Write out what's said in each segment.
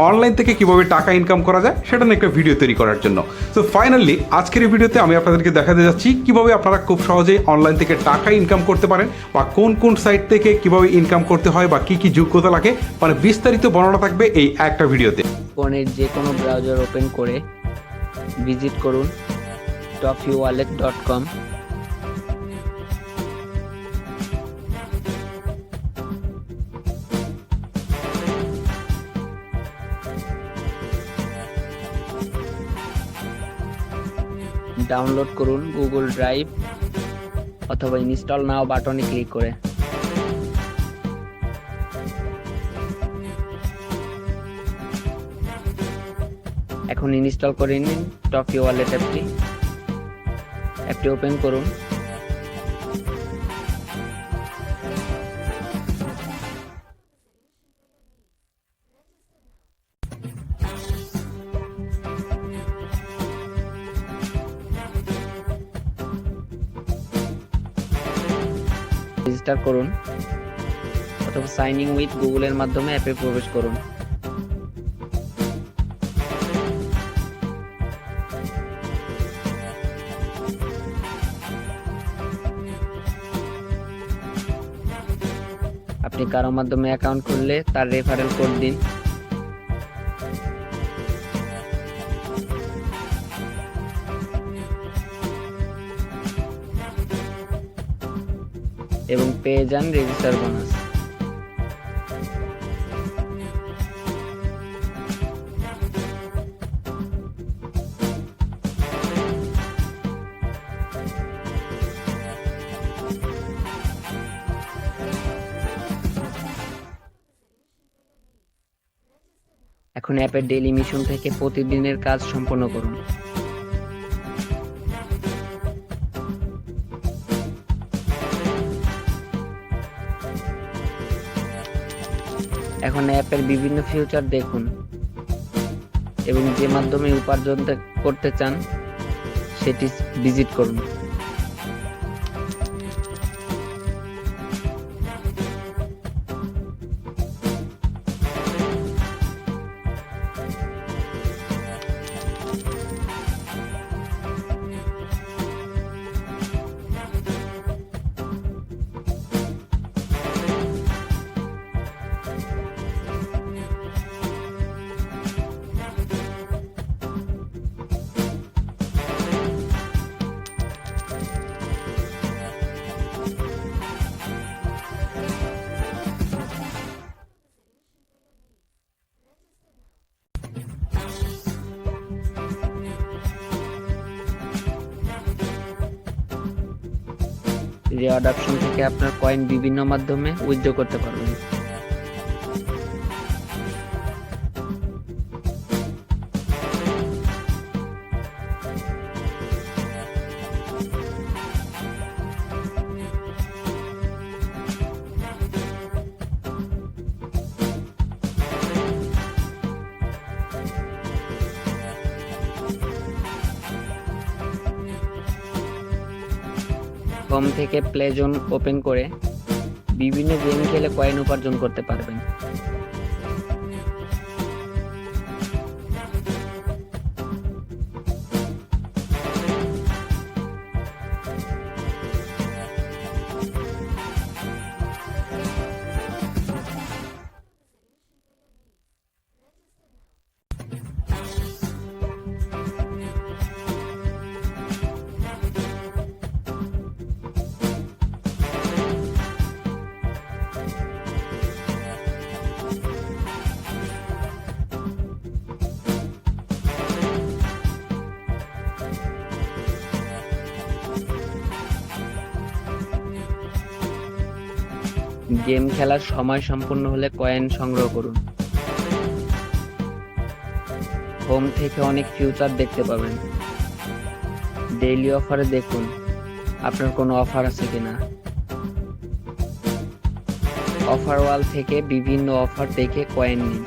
Online থেকে কিভাবে টাকা ইনকাম করা যায় সেটা নিয়ে একটা ভিডিও তৈরি করার জন্য। তো ফাইনালি আজকের এই ভিডিওতে আমি আপনাদেরকে দেখাতে যাচ্ছি কিভাবে আপনারা খুব সহজেই অনলাইন থেকে টাকা ইনকাম করতে পারেন, বা কোন কোন সাইট থেকে কিভাবে ইনকাম করতে হয়, বা কি কি যোগ্যতা লাগে, মানে বিস্তারিত বর্ণনা থাকবে এই একটা ভিডিওতে। ফোনের যে কোনো ব্রাউজার ওপেন করে ভিজিট করুন toffeewallet.com। ডাউনলোড করুন গুগল ড্রাইভ অথবা ইনস্টল নাও বাটনে ক্লিক করে। এখন ইনস্টল করে নিন টফি ওয়ালেট অ্যাপটি ওপেন করুন। রেজিস্টার করুন অথবা সাইন ইন উইথ গুগলের মাধ্যমে অ্যাপে প্রবেশ করুন। আপনি কারো মাধ্যমে অ্যাকাউন্ট খুললে তার রেফারেল কোড দিন। এবং পেয়ে যান রেজিস্টার বোনাস। এখন অ্যাপের ডেইলি মিশন থেকে প্রতিদিনের কাজ সম্পন্ন করুন। এখন অ্যাপের বিভিন্ন ফিচার দেখুন এবং যে মাধ্যমে উপার্জন করতে চান সেটি ভিজিট করুন। রিওয়ার্ড অপশন থেকে আপনার কয়েন বিভিন্ন মাধ্যমে উইথড্র করতে পারবেন। হোম থেকে প্লে জোন ওপেন করে বিভিন্ন গেম খেলে কয়েন উপার্জন করতে পারবেন। গেম খেলার সময় সম্পূর্ণ হলে কয়েন সংগ্রহ করুন। হোম থেকে অনেক ফিউচার দেখতে পাবেন। ডেইলি অফারে দেখুন আপনার কোনো অফার আছে কিনা। অফার ওয়াল থেকে বিভিন্ন অফার দেখে কয়েন নিন।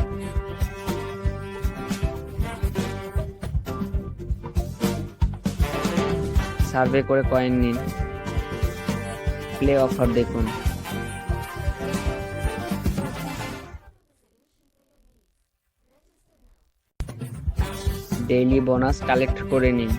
সার্ভে করে কয়েন নিন। প্লে অফার দেখুন। ডেইলি বোনাস কালেক্ট করে নিন।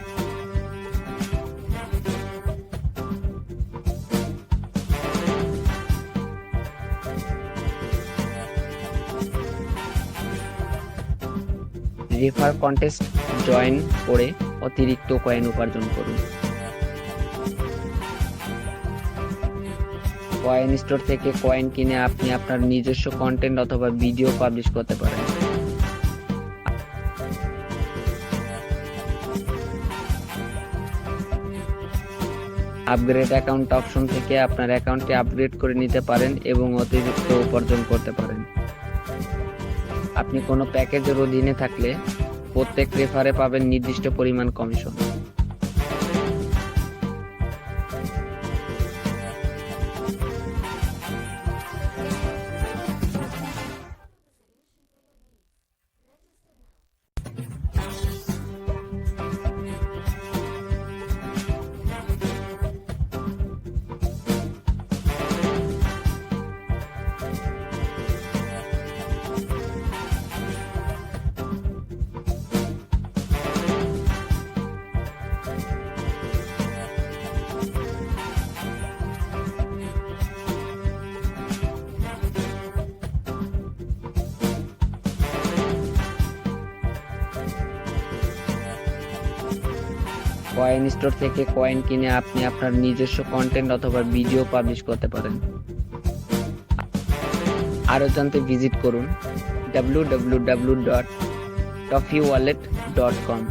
রেফার কন্টেস্ট জয়েন করে অতিরিক্ত কয়েন উপার্জন করুন। কয়েন স্টোর থেকে কয়েন কিনে আপনি আপনার নিজস্ব কন্টেন্ট অথবা ভিডিও পাবলিশ করতে পারেন। আপগ্রেড অ্যাকাউন্ট অপশন থেকে আপনার অ্যাকাউন্টটি আপগ্রেড করে নিতে পারেন এবং অতিরিক্ত উপার্জন করতে পারেন। আপনি কোনো প্যাকেজের অধীনে থাকলে প্রত্যেক রেফারে পাবেন নির্দিষ্ট পরিমাণ কমিশন। কয়েন স্টোর থেকে কয়েন কিনে আপনি আপনার নিজস্ব কন্টেন্ট অথবা ভিডিও পাবলিশ করতে পারেন। আরও জানতে ভিজিট করুন www.toffeewallet.com।